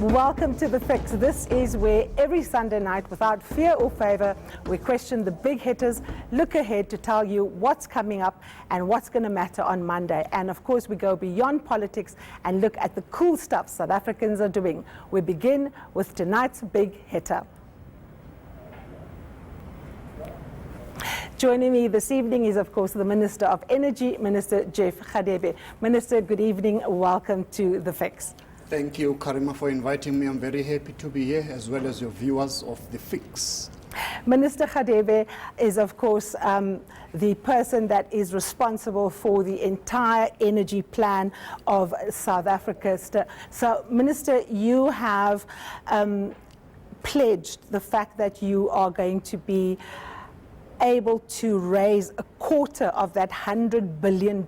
Welcome to The Fix. This is where every Sunday night, without fear or favor, we question the big hitters, look ahead to tell you what's coming up and what's going to matter on Monday. And of course, we go beyond politics and look at the cool stuff South Africans are doing. We begin with tonight's big hitter. Joining me this evening is, of course, the Minister of Energy, Minister Jeff Radebe. Minister, good evening. Welcome to The Fix. Thank you, Karima, for inviting me. I'm very happy to be here, as well as your viewers of The Fix. Minister Radebe is, of course, the person that is responsible for the entire energy plan of South Africa. So, Minister, you have pledged the fact that you are going to be able to raise a quarter of that $100 billion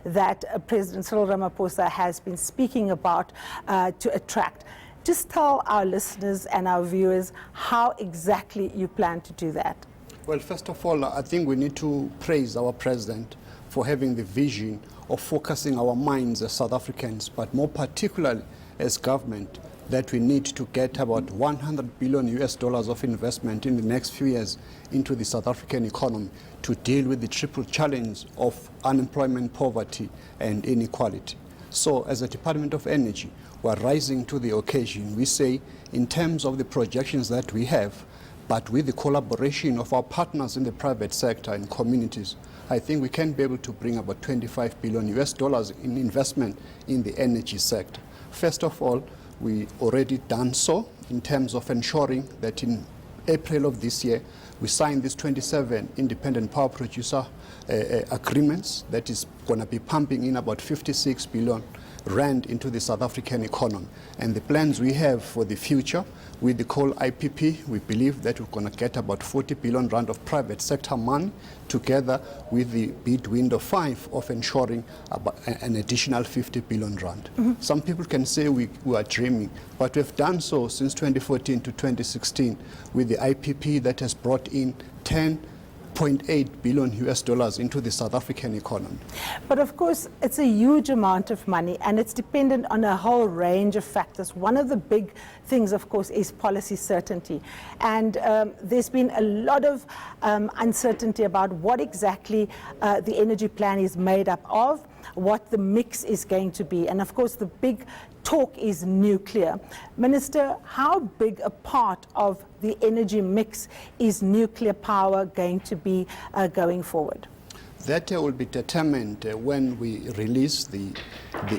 that President Cyril Ramaphosa has been speaking about to attract. Just tell our listeners and our viewers how exactly you plan to do that. Well, first of all, I think we need to praise our president for having the vision of focusing our minds as South Africans, but more particularly as government, that we need to get about $100 billion of investment in the next few years into the South African economy to deal with the triple challenge of unemployment, poverty, and inequality. So, as a Department of Energy, we're rising to the occasion. We say, in terms of the projections that we have, but with the collaboration of our partners in the private sector and communities, I think we can be able to bring about $25 billion in investment in the energy sector. First of all, we already done so in terms of ensuring that in April of this year, we signed these 27 independent power producer agreements that is going to be pumping in about 56 billion rand into the South African economy. And the plans we have for the future with the coal IPP, we believe that we're going to get about 40 billion rand of private sector money together with the bid window 5 of ensuring about an additional 50 billion rand. Some people can say we are dreaming, but we've done so since 2014 to 2016 with the IPP that has brought in $10.8 billion into the South African economy. But of course, it's a huge amount of money and it's dependent on a whole range of factors. One of the big things, of course, is policy certainty. And there's been a lot of uncertainty about what exactly the energy plan is made up of, what the mix is going to be. And of course, the big talk is nuclear. Minister, how big a part of the energy mix is nuclear power going to be going forward? That will be determined when we release the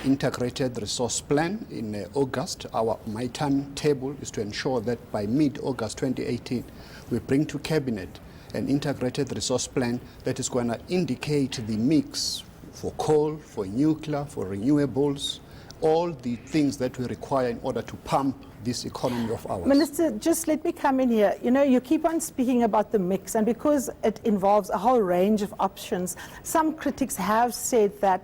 integrated resource plan in August. My timetable is to ensure that by mid-August 2018, we bring to Cabinet an integrated resource plan that is going to indicate the mix for coal, for nuclear, for renewables, all the things that we require in order to pump this economy of ours. Minister, just let me come in here. You know, you keep on speaking about the mix, and because it involves a whole range of options, some critics have said that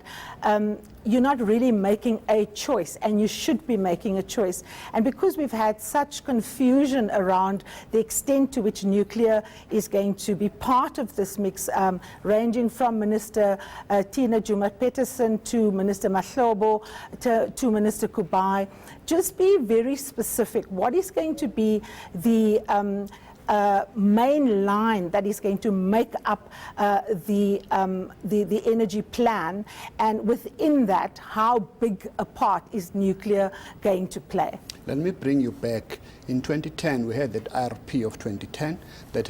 you're not really making a choice, and you should be making a choice. And because we've had such confusion around the extent to which nuclear is going to be part of this mix, ranging from Minister Tina Joemat-Pettersson to Minister Mahlobo to Minister Kubai, just be very specific. What is going to be the main line that is going to make up the energy plan, and within that, how big a part is nuclear going to play? Let me bring you back. In 2010, we had that IRP of 2010 that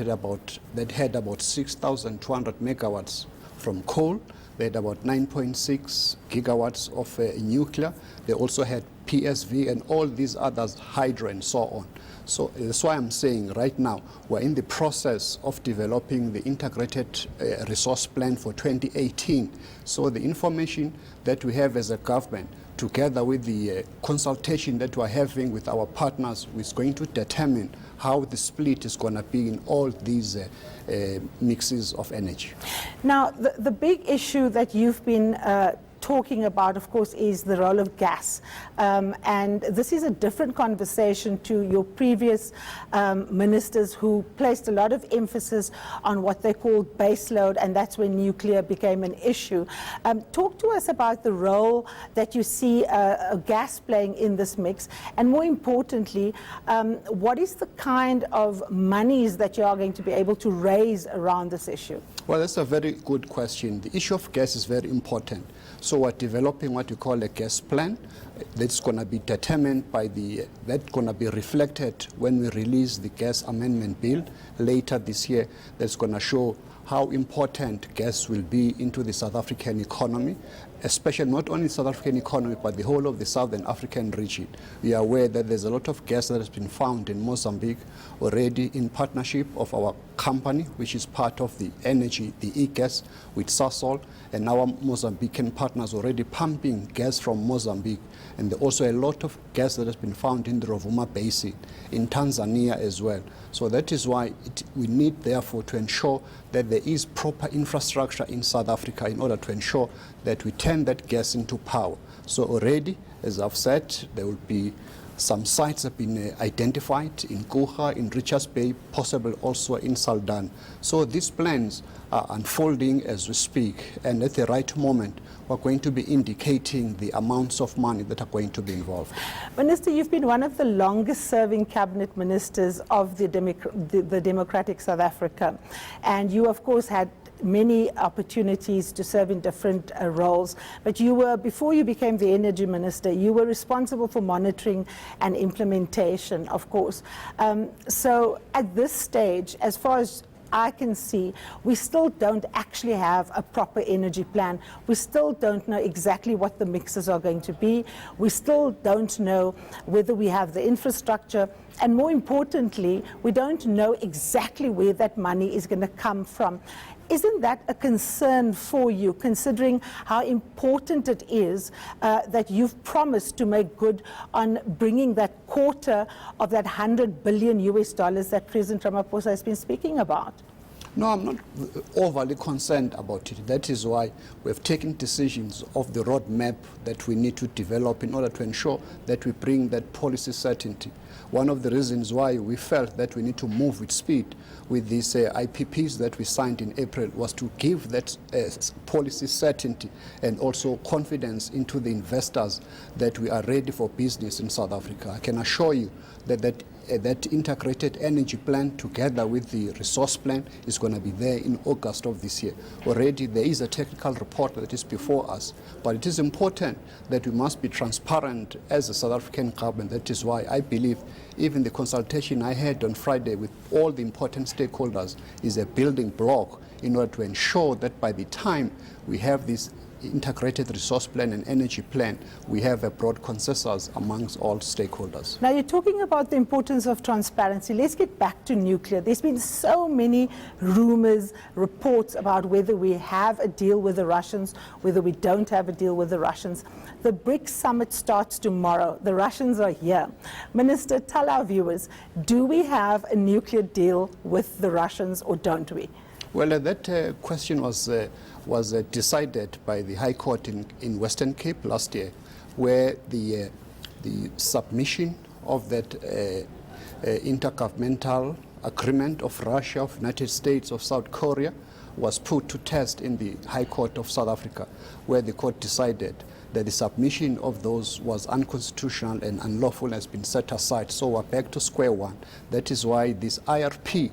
had about 6,200 megawatts from coal. They had about 9.6 gigawatts of nuclear. They also had PSV and all these others, hydro and so on. So that's why I'm saying right now we're in the process of developing the integrated resource plan for 2018. So the information that we have as a government, together with the consultation that we're having with our partners, is going to determine how the split is going to be in all these mixes of energy. Now, the big issue that you've been talking about, of course, is the role of gas. And this is a different conversation to your previous ministers who placed a lot of emphasis on what they called baseload, and that's when nuclear became an issue. Talk to us about the role that you see gas playing in this mix, and more importantly, what is the kind of monies that you are going to be able to raise around this issue? Well, that's a very good question. The issue of gas is very important. So we're developing what we call a gas plan that's going to be determined by that's going to be reflected when we release the gas amendment bill later this year. That's going to show how important gas will be into the South African economy, especially not only South African economy, but the whole of the Southern African region. We are aware that there's a lot of gas that has been found in Mozambique already in partnership of our company, which is part of the energy, the e-gas with Sasol, and our Mozambican partners already pumping gas from Mozambique. And there's also a lot of gas that has been found in the Rovuma Basin, in Tanzania as well. So that is why we need, therefore, to ensure that there is proper infrastructure in South Africa in order to ensure that we turn that gas into power. So already, as I've said, there will be some sites have been identified in Kucha, in Richards Bay, possible also in Saldan. So these plans are unfolding as we speak, and at the right moment, we're going to be indicating the amounts of money that are going to be involved. Minister, you've been one of the longest-serving cabinet ministers of the democratic South Africa, and you, of course, had many opportunities to serve in different roles, but you were, before you became the energy minister, you were responsible for monitoring and implementation, of course. So at this stage, as far as I can see, we still don't actually have a proper energy plan. We still don't know exactly what the mixes are going to be. We still don't know whether we have the infrastructure. And more importantly, we don't know exactly where that money is going to come from. Isn't that a concern for you, considering how important it is that you've promised to make good on bringing that quarter of that $100 billion that President Ramaphosa has been speaking about? No, I'm not overly concerned about it. That is why we've taken decisions of the roadmap that we need to develop in order to ensure that we bring that policy certainty. One of the reasons why we felt that we need to move with speed with these IPPs that we signed in April was to give that policy certainty and also confidence into the investors that we are ready for business in South Africa. I can assure you that that integrated energy plan together with the resource plan is going to be there in August of this year. Already there is a technical report that is before us, but it is important that we must be transparent as a South African government. That is why I believe even the consultation I had on Friday with all the important stakeholders is a building block in order to ensure that by the time we have this integrated resource plan and energy plan, we have a broad consensus amongst all stakeholders. Now, you're talking about the importance of transparency. Let's get back to nuclear. There's been so many rumors, reports about whether we have a deal with the Russians, whether we don't have a deal with the Russians. The BRICS summit starts tomorrow. The Russians are here. Minister, tell our viewers, do we have a nuclear deal with the Russians or don't we? Well, that question was decided by the High Court in Western Cape last year, where the submission of that intergovernmental agreement of Russia, of United States, of South Korea was put to test in the High Court of South Africa, where the court decided that the submission of those was unconstitutional and unlawful and has been set aside. So we're back to square one. That is why this IRP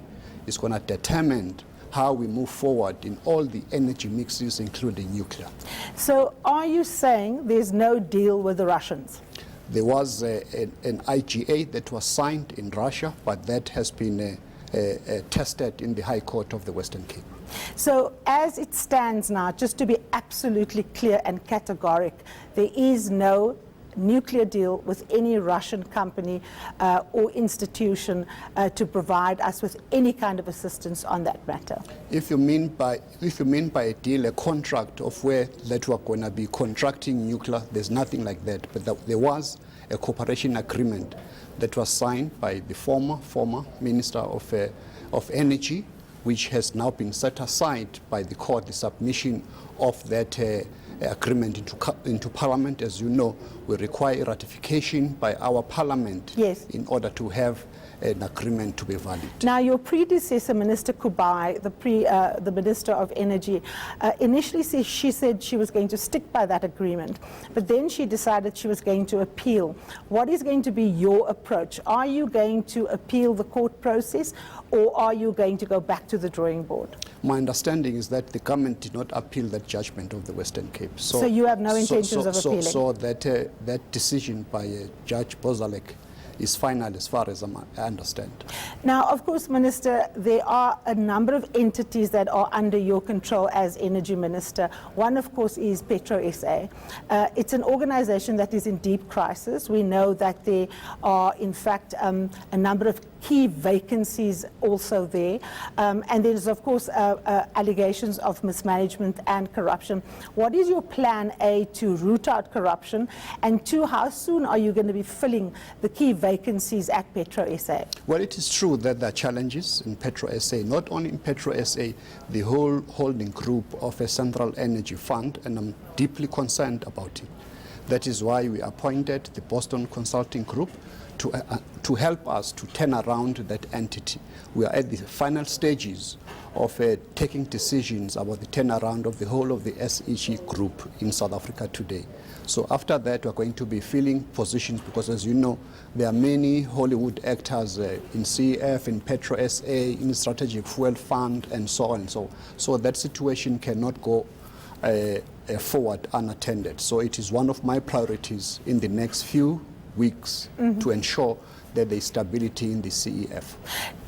is going to determine how we move forward in all the energy mixes, including nuclear. So are you saying there's no deal with the Russians? There was an IGA that was signed in Russia, but that has been tested in the High Court of the Western Cape. So as it stands now, just to be absolutely clear and categoric, there is no nuclear deal with any Russian company or institution to provide us with any kind of assistance on that matter. If you mean by a deal, a contract of where that we're going to be contracting nuclear, there's nothing like that. But there was a cooperation agreement that was signed by the former Minister of Energy, which has now been set aside by the court, the submission of that agreement into Parliament. As you know, we require ratification by our Parliament Yes. in order to have an agreement to be valid. Now, your predecessor, Minister Kubai, the Minister of Energy, initially she said she was going to stick by that agreement, but then she decided she was going to appeal. What is going to be your approach? Are you going to appeal the court process, or are you going to go back to the drawing board? My understanding is that the government did not appeal that judgment of the Western Cape. So you have no intentions of appealing? So that decision by Judge Bozalek is final as far as I understand. Now, of course, Minister, there are a number of entities that are under your control as Energy Minister. One, of course, is Petrol SA. It's an organization that is in deep crisis. We know that there are, in fact, a number of key vacancies also there. And there's, of course, allegations of mismanagement and corruption. What is your plan, A, to root out corruption? And 2, how soon are you going to be filling the key vacancies at Petrol SA? Well, it is true that there are challenges in Petrol SA, not only in Petrol SA, the whole holding group of a central energy fund, and I'm deeply concerned about it. That is why we appointed the Boston Consulting Group to help us to turn around that entity. We are at the final stages of taking decisions about the turnaround of the whole of the SEG group in South Africa today. So after that, we're going to be filling positions because, as you know, there are many Hollywood actors in CEF, in Petrol SA, in Strategic Fuel Fund, and so on. So that situation cannot go forward unattended. So it is one of my priorities in the next few weeks to ensure that there is stability in the CEF.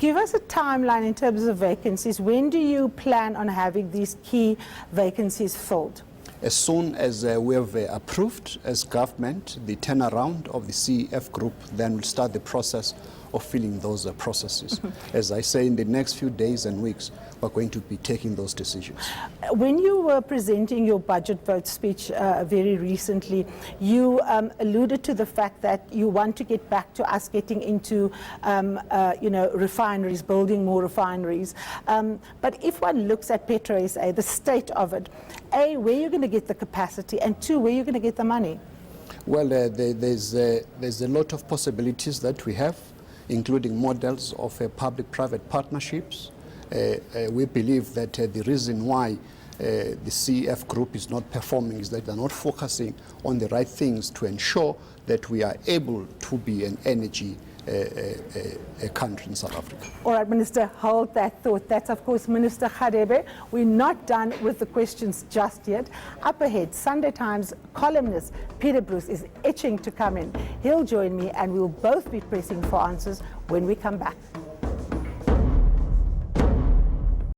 Give us a timeline in terms of vacancies. When do you plan on having these key vacancies filled? As soon as we have approved as government the turnaround of the CEF group, then we'll start the process of filling those processes. As I say, in the next few days and weeks, we're going to be taking those decisions. When you were presenting your budget vote speech very recently, you alluded to the fact that you want to get back to us getting into refineries, building more refineries. But if one looks at Petrol SA, the state of it, A, where you're going to get the capacity, and 2, where you're going to get the money? Well, there's a lot of possibilities that we have, including models of public-private partnerships. We believe that the reason why the CEF group is not performing is that they're not focusing on the right things to ensure that we are able to be an energy country in South Africa. All right, Minister, hold that thought. That's, of course, Minister Radebe. We're not done with the questions just yet. Up ahead, Sunday Times columnist Peter Bruce is itching to come in. He'll join me and we'll both be pressing for answers when we come back.